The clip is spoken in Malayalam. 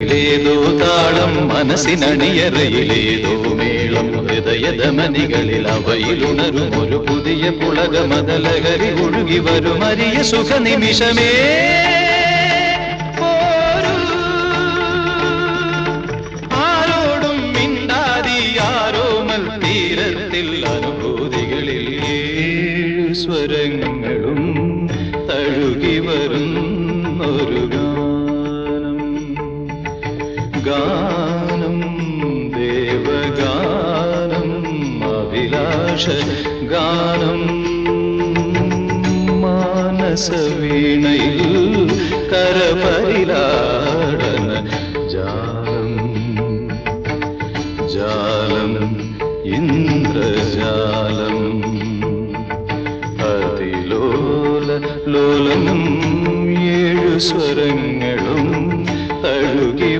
േതോ താളം മനസ്സിനണിയറയിലേതോ മേളം ഹൃദയധമനികളിൽ അവയിലുണരും ഒരു പുതിയ പുളക മതലഹരി ഒഴുകി വരും അരിയ സുഖ നിമിഷമേ ആരോടും മിണ്ടാതി ആരോമൽ തീരത്തിൽ അനുഭൂതികളിൽ സ്വരങ്ങളും തഴുകി വരുന്നൊരു ഗാനം ദേവഗാനം അഭിലാഷ ഗാനം മാനസവീണയിൽ കരപരിലാടന ജാലം ജാലം ഇന്ദ്രജാലം അതിലോല ലോലം ഏഴു സ്വരങ്ങളും